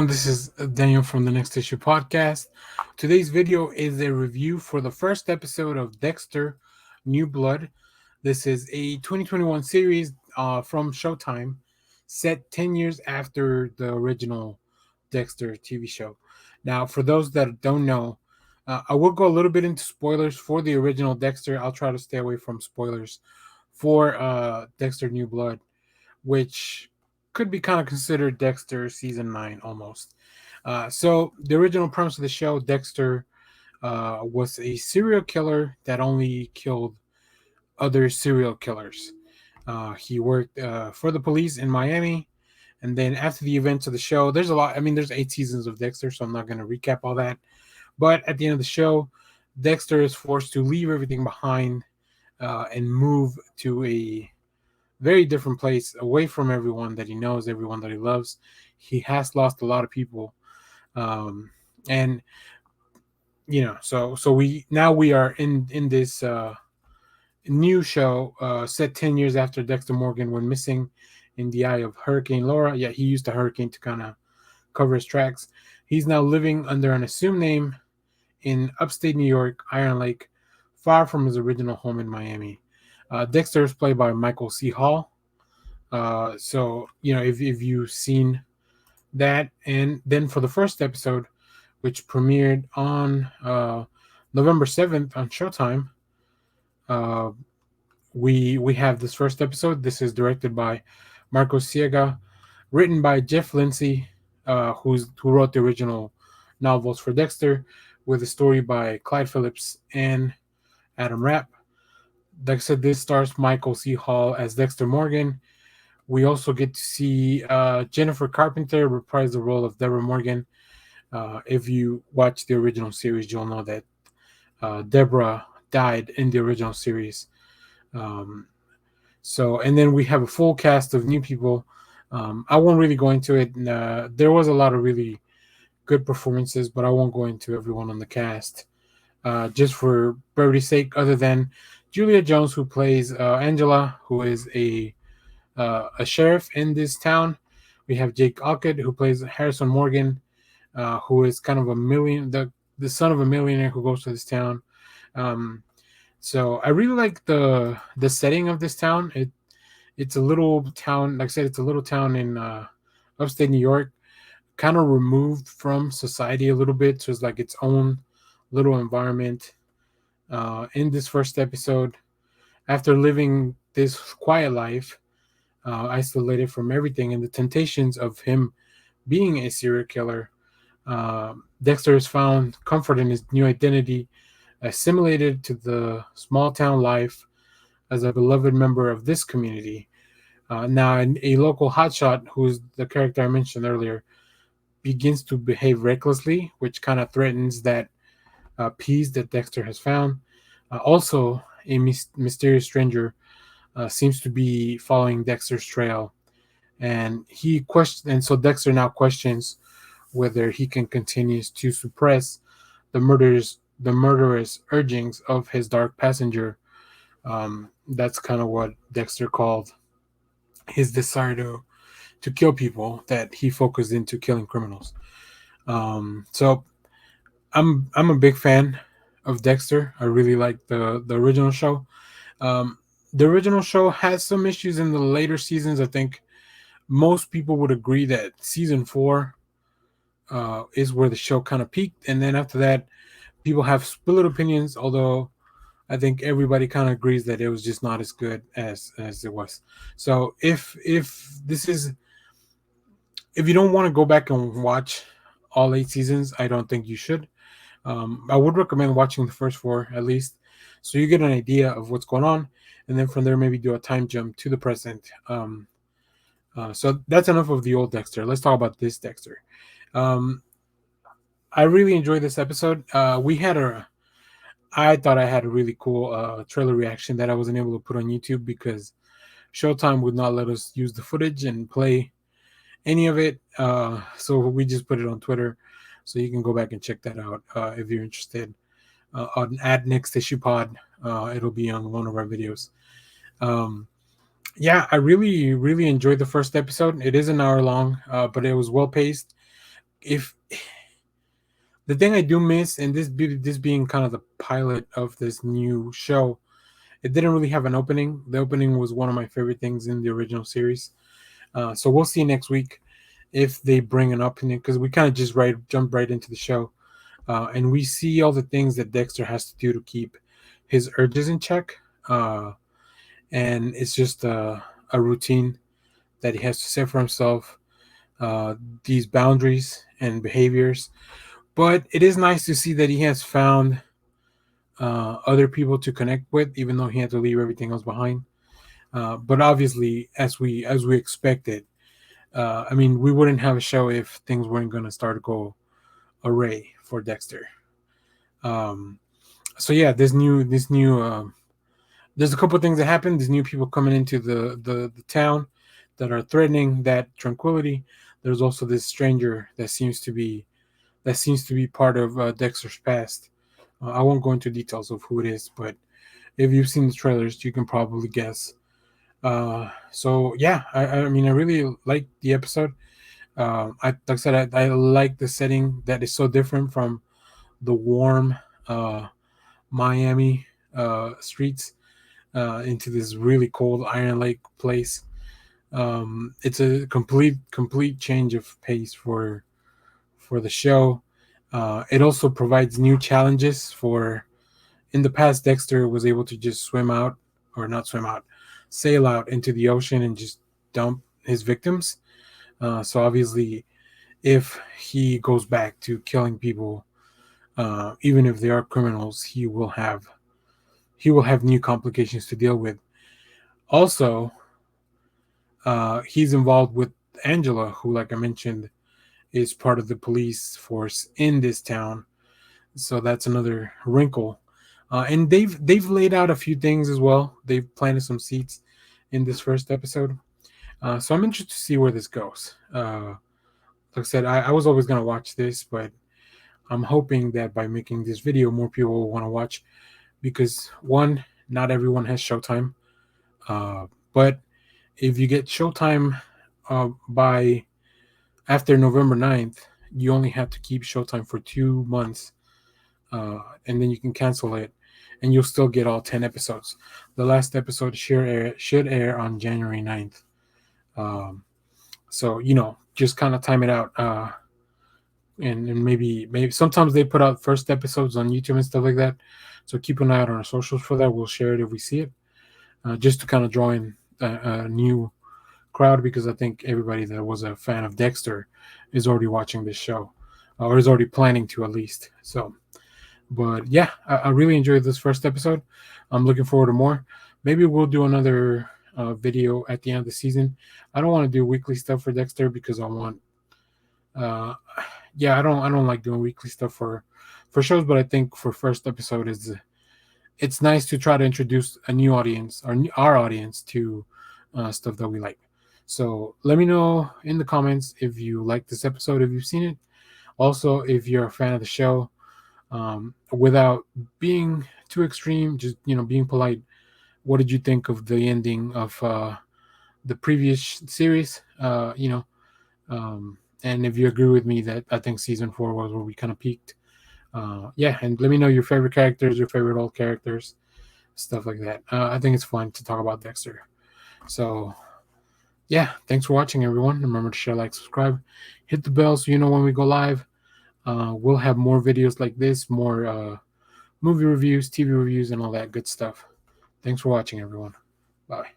everyone. This is Daniel from the Next Issue Podcast. Today's video is a review for the first episode of Dexter New Blood. This is a 2021 series from Showtime, set 10 years after the original Dexter TV show. Now, for those that don't know, I will go a little bit into spoilers for the original Dexter. I'll try to stay away from spoilers for Dexter New Blood, which could be kind of considered Dexter season 9 almost. So the original premise of the show, Dexter was a serial killer that only killed other serial killers. He worked for the police in Miami, and then after the events of the show, there's a lot. I mean, there's 8 seasons of Dexter, so I'm not going to recap all that. But at the end of the show, Dexter is forced to leave everything behind and move to a very different place, away from everyone that he knows, everyone that he loves. He has lost a lot of people, and so we are in this new show set 10 years after Dexter Morgan went missing in the eye of Hurricane Laura. Yeah, he used a hurricane to kind of cover his tracks. He's now living under an assumed name in upstate New York, Iron Lake, far from his original home in Miami. Dexter is played by Michael C. Hall. So if you've seen that, and then for the first episode, which premiered on November 7th on Showtime, we have this first episode. This is directed by Marco Siega, written by Jeff Lindsay, who wrote the original novels for Dexter, with a story by Clyde Phillips and Adam Rapp. Like I said, this stars Michael C. Hall as Dexter Morgan. We also get to see Jennifer Carpenter reprise the role of Deborah Morgan. If you watch the original series, you'll know that Deborah died in the original series. And then we have a full cast of new people. I won't really go into it. There was a lot of really good performances, but I won't go into everyone on the cast. Just for brevity's sake, other than Julia Jones, who plays Angela, who is a sheriff in this town. We have Jake Ockett, who plays Harrison Morgan, who is kind of the son of a millionaire who goes to this town. So I really like the setting of this town. It's a little town, like I said, it's a little town in upstate New York, kind of removed from society a little bit. So it's like its own little environment. In this first episode, after living this quiet life, isolated from everything and the temptations of him being a serial killer, Dexter has found comfort in his new identity, assimilated to the small town life as a beloved member of this community. Now, a local hotshot, who's the character I mentioned earlier, begins to behave recklessly, which kind of threatens that peace that Dexter has found. Also, a mysterious stranger seems to be following Dexter's trail, and so Dexter now questions whether he can continue to suppress the murderous urgings of his dark passenger. That's kind of what Dexter called his desire to kill people, that he focused into killing criminals. So I'm a big fan of Dexter. I really like the original show. The original show has some issues in the later seasons. I think most people would agree that season 4 is where the show kind of peaked, and then after that, people have split opinions. Although I think everybody kind of agrees that it was just not as good as it was. So if you don't want to go back and watch all 8 seasons, I don't think you should. I would recommend watching the first 4 at least, so you get an idea of what's going on, and then from there maybe do a time jump to the present. So that's enough of the old Dexter. Let's talk about this Dexter. I really enjoyed this episode. I thought I had a really cool trailer reaction that I wasn't able to put on YouTube because Showtime would not let us use the footage and play any of it. So we just put it on Twitter. So you can go back and check that out if you're interested. On Next Issue Pod, it'll be on one of our videos. I really, really enjoyed the first episode. It is an hour long, but it was well paced. if the thing I do miss, and this being kind of the pilot of this new show, it didn't really have an opening. The opening was one of my favorite things in the original series. So we'll see next week if they bring an opening, because we kind of just jump right into the show, and we see all the things that Dexter has to do to keep his urges in check, and it's just a routine that he has to set for himself. Uh, these boundaries and behaviors, but it is nice to see that he has found other people to connect with, even though he had to leave everything else behind. But obviously, as we expected, I mean, we wouldn't have a show if things weren't going to start to go array for Dexter. Um, so yeah, there's a couple of things that happen. There's new people coming into the town that are threatening that tranquility. There's also this stranger that seems to be part of Dexter's past. I won't go into details of who it is, but if you've seen the trailers, you can probably guess. So yeah, I mean, I really like the episode. Like I said, I like the setting that is so different from the warm uh, Miami streets into this really cold Iron Lake place. It's a complete change of pace for the show. It also provides new challenges for. In the past, Dexter was able to just swim out, or not swim out, sail out into the ocean and just dump his victims. So obviously, if he goes back to killing people, even if they are criminals, he will have new complications to deal with. Also, he's involved with Angela, who, like I mentioned, is part of the police force in this town. So that's another wrinkle. And they've laid out a few things as well. They've planted some seeds in this first episode. So I'm interested to see where this goes. Like I said, I was always gonna watch this, but I'm hoping that by making this video, more people will want to watch, because one, not everyone has Showtime. But if you get Showtime by after November 9th, you only have to keep Showtime for 2 months, and then you can cancel it, and you'll still get all 10 episodes. The last episode should air on January 9th. Um, so, just kind of time it out. And maybe sometimes they put out first episodes on YouTube and stuff like that. So keep an eye out on our socials for that. We'll share it if we see it, just to kind of draw in a new crowd, because I think everybody that was a fan of Dexter is already watching this show, or is already planning to, at least. So, but yeah, I really enjoyed this first episode. I'm looking forward to more. Maybe we'll do another video at the end of the season. I don't want to do weekly stuff for Dexter, because I want uh, yeah, I don't like doing weekly stuff for shows, but I think for first episode is it's nice to try to introduce a new audience, or our audience, to stuff that we like. So let me know in the comments if you like this episode, if you've seen it. Also, if you're a fan of the show, without being too extreme, just being polite. What did you think of the ending of the previous series? And if you agree with me that I think season 4 was where we kind of peaked. Yeah, and let me know your favorite characters, your favorite old characters, stuff like that. I think it's fun to talk about Dexter. So, yeah, thanks for watching, everyone. Remember to share, like, subscribe, hit the bell so you know when we go live. We'll have more videos like this, more movie reviews, TV reviews, and all that good stuff. Thanks for watching, everyone. Bye.